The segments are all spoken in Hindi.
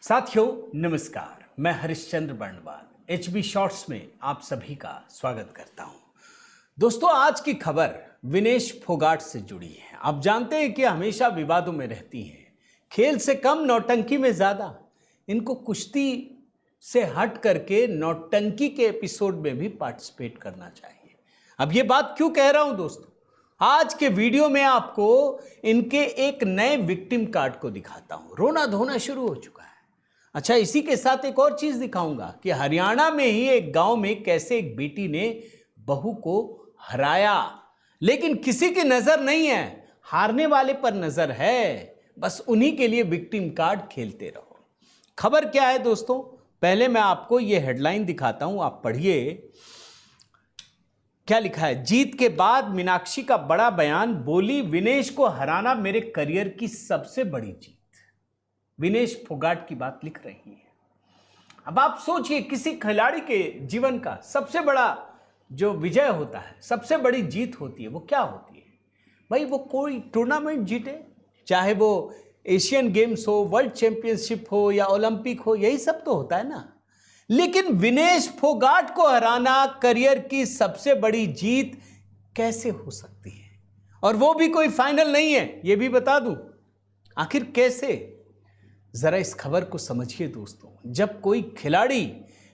साथियों नमस्कार, मैं हरिश्चंद्र बर्णवाल एचबी शॉर्ट्स में आप सभी का स्वागत करता हूं। दोस्तों, आज की खबर विनेश फोगाट से जुड़ी है। आप जानते हैं कि हमेशा विवादों में रहती हैं, खेल से कम नौटंकी में ज्यादा। इनको कुश्ती से हट करके नौटंकी के एपिसोड में भी पार्टिसिपेट करना चाहिए। अब ये बात क्यों कह रहा हूं दोस्तों, आज के वीडियो में आपको इनके एक नए विक्टिम कार्ड को दिखाता हूं। रोना धोना शुरू हो चुका है। अच्छा, इसी के साथ एक और चीज दिखाऊंगा कि हरियाणा में ही एक गांव में कैसे एक बेटी ने बहू को हराया, लेकिन किसी की नजर नहीं है, हारने वाले पर नजर है। बस उन्हीं के लिए विक्टिम कार्ड खेलते रहो। खबर क्या है दोस्तों, पहले मैं आपको यह हेडलाइन दिखाता हूं, आप पढ़िए क्या लिखा है। जीत के बाद मीनाक्षी का बड़ा बयान, बोली विनेश को हराना मेरे करियर की सबसे बड़ी जीत। विनेश फोगाट की बात लिख रही है। अब आप सोचिए, किसी खिलाड़ी के जीवन का सबसे बड़ा जो विजय होता है, सबसे बड़ी जीत होती है, वो क्या होती है भाई? वो कोई टूर्नामेंट जीते, चाहे वो एशियन गेम्स हो, वर्ल्ड चैंपियनशिप हो या ओलंपिक हो, यही सब तो होता है ना। लेकिन विनेश फोगाट को हराना करियर की सबसे बड़ी जीत कैसे हो सकती है? और वो भी कोई फाइनल नहीं है, ये भी बता दूं। आखिर कैसे? जरा इस खबर को समझिए दोस्तों। जब कोई खिलाड़ी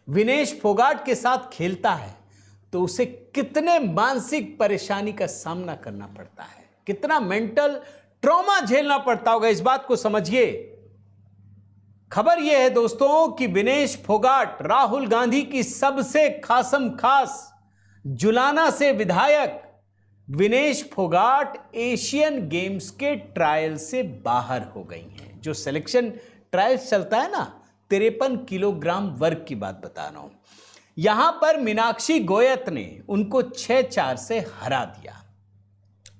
विनेश फोगाट के साथ खेलता है तो उसे कितने मानसिक परेशानी का सामना करना पड़ता है, कितना मेंटल ट्रॉमा झेलना पड़ता होगा, इस बात को समझिए। खबर यह है दोस्तों कि विनेश फोगाट राहुल गांधी की सबसे खासम खास जुलाना से विधायक विनेश फोगाट एशियन गेम्स के ट्रायल से बाहर हो गई हैं। जो सिलेक्शन ट्रायल्स चलता है ना, 53 किलोग्राम वर्ग की बात बता रहा हूं। यहां पर मीनाक्षी गोयत ने उनको 6-4 से हरा दिया।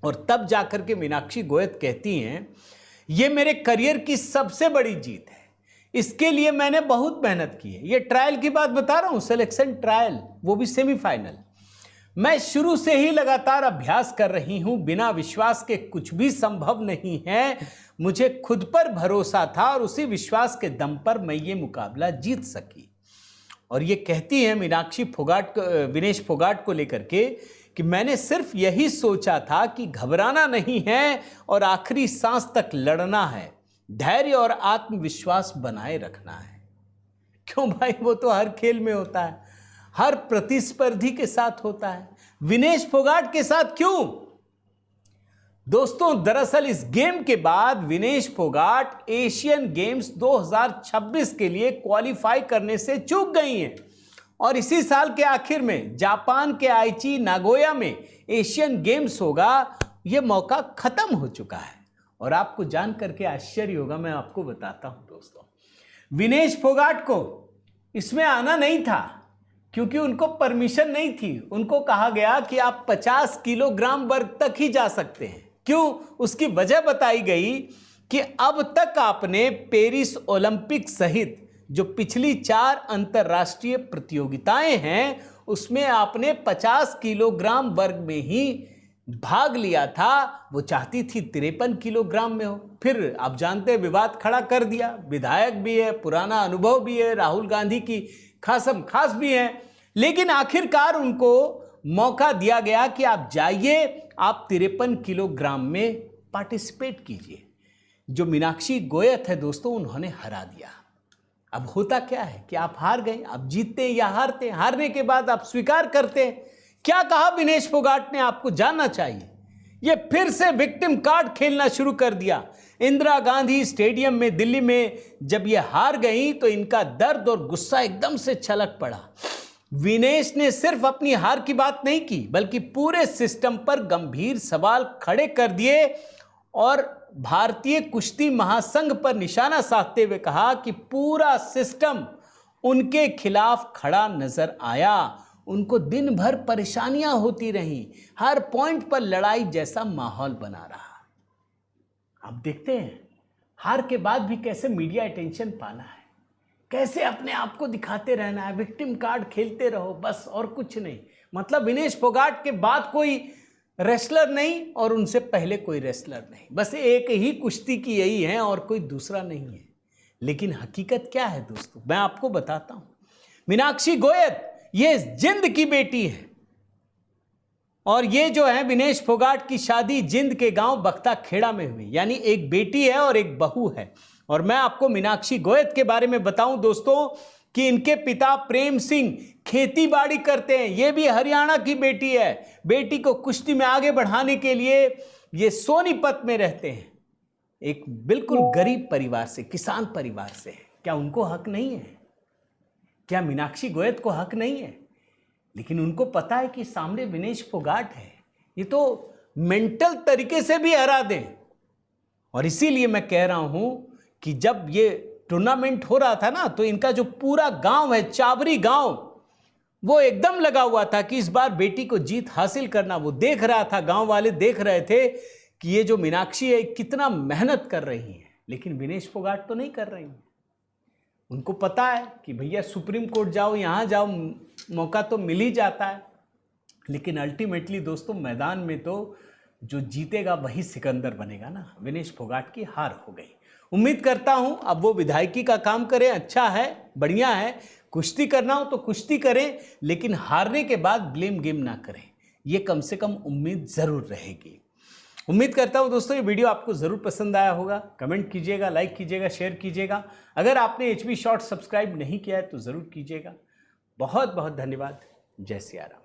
और तब जाकर के मीनाक्षी गोयत कहती हैं, यह मेरे करियर की सबसे बड़ी जीत है, इसके लिए मैंने बहुत मेहनत की है। यह ट्रायल की बात बता रहा हूं, सिलेक्शन ट्रायल, वो भी सेमीफाइनल। मैं शुरू से ही लगातार अभ्यास कर रही हूं, बिना विश्वास के कुछ भी संभव नहीं है। मुझे खुद पर भरोसा था और उसी विश्वास के दम पर मैं ये मुकाबला जीत सकी। और ये कहती है मीनाक्षी फोगाट, विनेश फोगाट को लेकर के, कि मैंने सिर्फ यही सोचा था कि घबराना नहीं है और आखिरी सांस तक लड़ना है, धैर्य और आत्मविश्वास बनाए रखना है। क्यों भाई, वो तो हर खेल में होता है, हर प्रतिस्पर्धी के साथ होता है। विनेश फोगाट के साथ क्यों? दोस्तों, दरअसल इस गेम के बाद विनेश फोगाट एशियन गेम्स 2026 के लिए क्वालिफाई करने से चूक गई हैं। और इसी साल के आखिर में जापान के आइची नागोया में एशियन गेम्स होगा। यह मौका खत्म हो चुका है। और आपको जान करके आश्चर्य होगा, मैं आपको बताता हूं दोस्तों, विनेश फोगाट को इसमें आना नहीं था क्योंकि उनको परमिशन नहीं थी। उनको कहा गया कि आप 50 किलोग्राम वर्ग तक ही जा सकते हैं। क्यों? उसकी वजह बताई गई कि अब तक आपने पेरिस ओलंपिक सहित जो पिछली 4 अंतर्राष्ट्रीय प्रतियोगिताएं हैं, उसमें आपने 50 किलोग्राम वर्ग में ही भाग लिया था। वो चाहती थी 53 किलोग्राम में हो। फिर आप जानते हैं, विवाद खड़ा कर दिया। विधायक भी है, पुराना अनुभव भी है, राहुल गांधी की खासम खास भी है। लेकिन आखिरकार उनको मौका दिया गया कि आप जाइए, आप 53 किलोग्राम में पार्टिसिपेट कीजिए। जो मीनाक्षी गोयत है दोस्तों, उन्होंने हरा दिया। अब होता क्या है कि आप हार गए, आप जीतते या हारते, हारने के बाद आप स्वीकार करते। क्या कहा विनेश फोगाट ने, आपको जानना चाहिए। ये फिर से विक्टिम कार्ड खेलना शुरू कर दिया। इंदिरा गांधी स्टेडियम में दिल्ली में जब ये हार गई तो इनका दर्द और गुस्सा एकदम से छलक पड़ा। विनेश ने सिर्फ अपनी हार की बात नहीं की, बल्कि पूरे सिस्टम पर गंभीर सवाल खड़े कर दिए और भारतीय कुश्ती महासंघ पर निशाना साधते हुए कहा कि पूरा सिस्टम उनके खिलाफ खड़ा नजर आया। उनको दिन भर परेशानियां होती रहीं, हर पॉइंट पर लड़ाई जैसा माहौल बना रहा। अब देखते हैं हार के बाद भी कैसे मीडिया अटेंशन पाना है, कैसे अपने आप को दिखाते रहना है। विक्टिम कार्ड खेलते रहो बस, और कुछ नहीं। मतलब विनेश फोगाट के बाद कोई रेसलर नहीं और उनसे पहले कोई रेसलर नहीं, बस एक ही कुश्ती की यही है और कोई दूसरा नहीं है। लेकिन हकीकत क्या है दोस्तों, मैं आपको बताता हूं। मीनाक्षी गोयत ये जिंद की बेटी है, और ये जो है विनेश फोगाट की शादी जिंद के गांव बख्ता खेड़ा में हुई, यानी एक बेटी है और एक बहू है। और मैं आपको मीनाक्षी गोयत के बारे में बताऊं दोस्तों कि इनके पिता प्रेम सिंह खेती बाड़ी करते हैं। ये भी हरियाणा की बेटी है। बेटी को कुश्ती में आगे बढ़ाने के लिए ये सोनीपत में रहते हैं। एक बिल्कुल गरीब परिवार से, किसान परिवार से। क्या उनको हक नहीं है? क्या मीनाक्षी गोयत को हक नहीं है? लेकिन उनको पता है कि सामने विनेश फोगाट है, ये तो मेंटल तरीके से भी हरा दे। और इसीलिए मैं कह रहा हूं कि जब ये टूर्नामेंट हो रहा था ना, तो इनका जो पूरा गांव है, चाबरी गांव, वो एकदम लगा हुआ था कि इस बार बेटी को जीत हासिल करना। वो देख रहा था, गांव वाले देख रहे थे कि ये जो मीनाक्षी है कितना मेहनत कर रही है, लेकिन विनेश फोगाट तो नहीं कर रही है। उनको पता है कि भैया सुप्रीम कोर्ट जाओ, यहां जाओ, मौका तो मिल ही जाता है। लेकिन अल्टीमेटली दोस्तों मैदान में तो जो जीतेगा वही सिकंदर बनेगा ना। विनेश फोगाट की हार हो गई। उम्मीद करता हूं अब वो विधायकी का काम करें, अच्छा है, बढ़िया है। कुश्ती करना हो तो कुश्ती करें, लेकिन हारने के बाद ब्लेम गेम ना करें, ये कम से कम उम्मीद जरूर रहेगी। उम्मीद करता हूं दोस्तों ये वीडियो आपको जरूर पसंद आया होगा। कमेंट कीजिएगा, लाइक कीजिएगा, शेयर कीजिएगा। अगर आपने HB शॉर्ट सब्सक्राइब नहीं किया है तो जरूर कीजिएगा। बहुत बहुत धन्यवाद। जय सिया राम।